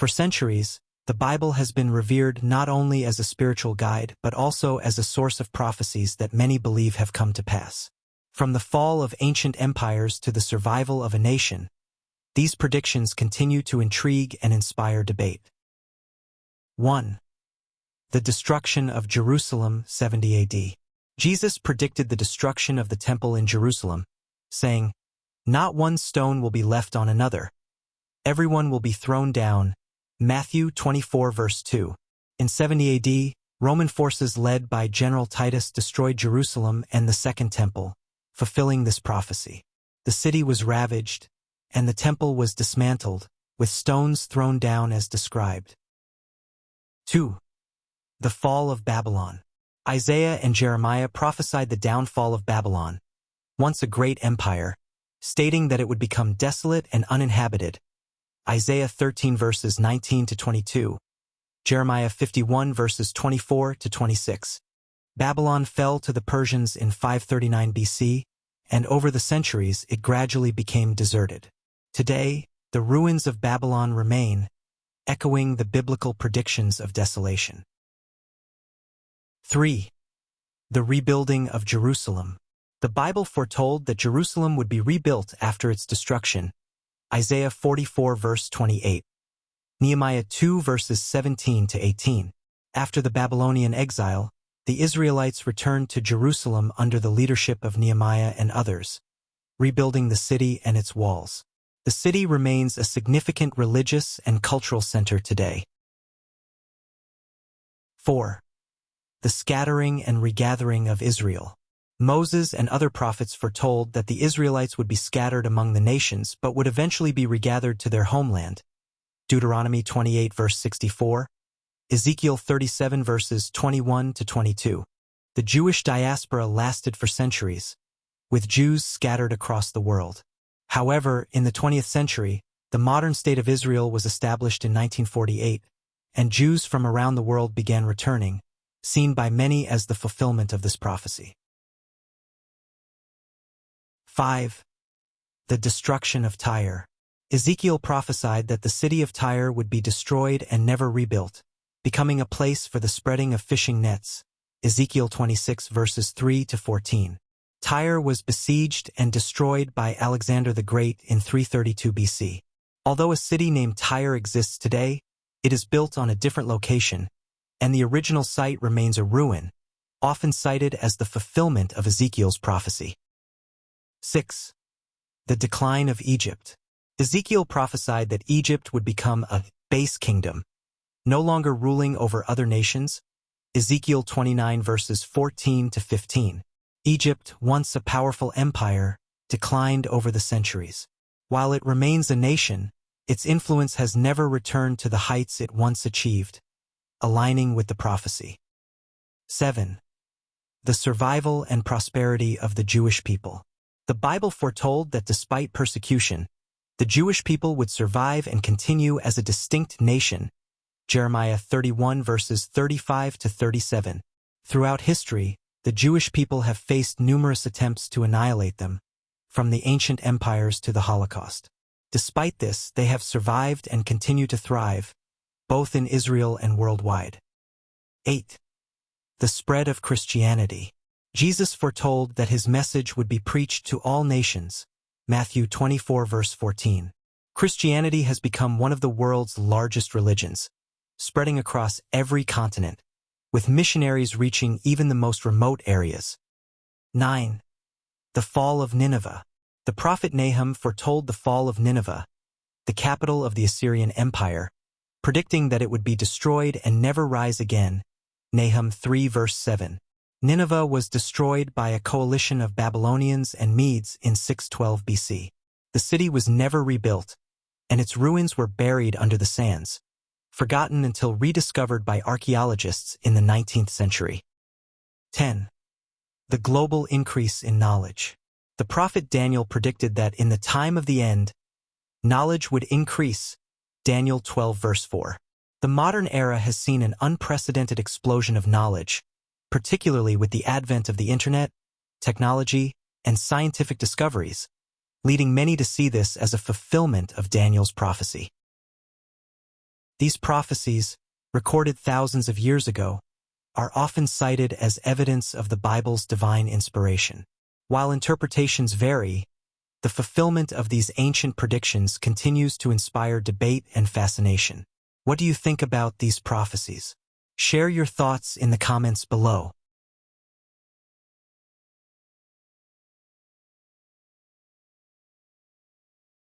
For centuries, the Bible has been revered not only as a spiritual guide but also as a source of prophecies that many believe have come to pass. From the fall of ancient empires to the survival of a nation, these predictions continue to intrigue and inspire debate. 1. The destruction of Jerusalem, 70 AD. Jesus predicted the destruction of the temple in Jerusalem, saying, "Not one stone will be left on another. Everyone will be thrown down." Matthew 24 verse 2. In 70 AD, Roman forces led by General Titus destroyed Jerusalem and the Second Temple, fulfilling this prophecy. The city was ravaged, and the temple was dismantled, with stones thrown down as described. 2. The fall of Babylon. Isaiah and Jeremiah prophesied the downfall of Babylon, once a great empire, stating that it would become desolate and uninhabited. Isaiah 13 verses 19 to 22, Jeremiah 51 verses 24 to 26. Babylon fell to the Persians in 539 BC, and over the centuries it gradually became deserted. Today, the ruins of Babylon remain, echoing the biblical predictions of desolation. 3. The rebuilding of Jerusalem. The Bible foretold that Jerusalem would be rebuilt after its destruction. Isaiah 44 verse 28. Nehemiah 2 verses 17 to 18. After the Babylonian exile, the Israelites returned to Jerusalem under the leadership of Nehemiah and others, rebuilding the city and its walls. The city remains a significant religious and cultural center today. 4. The scattering and regathering of Israel. Moses and other prophets foretold that the Israelites would be scattered among the nations but would eventually be regathered to their homeland. Deuteronomy 28 verse 64, Ezekiel 37 verses 21 to 22. The Jewish diaspora lasted for centuries, with Jews scattered across the world. However, in the 20th century, the modern state of Israel was established in 1948, and Jews from around the world began returning, seen by many as the fulfillment of this prophecy. 5. The destruction of Tyre. Ezekiel prophesied that the city of Tyre would be destroyed and never rebuilt, becoming a place for the spreading of fishing nets. Ezekiel 26 verses 3 to 14. Tyre was besieged and destroyed by Alexander the Great in 332 BC. Although a city named Tyre exists today, it is built on a different location, and the original site remains a ruin, often cited as the fulfillment of Ezekiel's prophecy. 6. The decline of Egypt. Ezekiel prophesied that Egypt would become a base kingdom, no longer ruling over other nations. Ezekiel 29 verses 14 to 15. Egypt, once a powerful empire, declined over the centuries. While it remains a nation, its influence has never returned to the heights it once achieved, aligning with the prophecy. 7. The survival and prosperity of the Jewish people. The Bible foretold that despite persecution, the Jewish people would survive and continue as a distinct nation. Jeremiah 31 verses 35 to 37. Throughout history, the Jewish people have faced numerous attempts to annihilate them, from the ancient empires to the Holocaust. Despite this, they have survived and continue to thrive, both in Israel and worldwide. 8. The spread of Christianity. Jesus foretold that his message would be preached to all nations. Matthew 24 verse 14. Christianity has become one of the world's largest religions, spreading across every continent, with missionaries reaching even the most remote areas. 9. The fall of Nineveh. The prophet Nahum foretold the fall of Nineveh, the capital of the Assyrian Empire, predicting that it would be destroyed and never rise again. Nahum 3 verse 7. Nineveh was destroyed by a coalition of Babylonians and Medes in 612 BC. The city was never rebuilt, and its ruins were buried under the sands, forgotten until rediscovered by archaeologists in the 19th century. 10. The global increase in knowledge. The prophet Daniel predicted that in the time of the end, knowledge would increase. Daniel 12 verse 4. The modern era has seen an unprecedented explosion of knowledge, particularly with the advent of the internet, technology, and scientific discoveries, leading many to see this as a fulfillment of Daniel's prophecy. These prophecies, recorded thousands of years ago, are often cited as evidence of the Bible's divine inspiration. While interpretations vary, the fulfillment of these ancient predictions continues to inspire debate and fascination. What do you think about these prophecies? Share your thoughts in the comments below.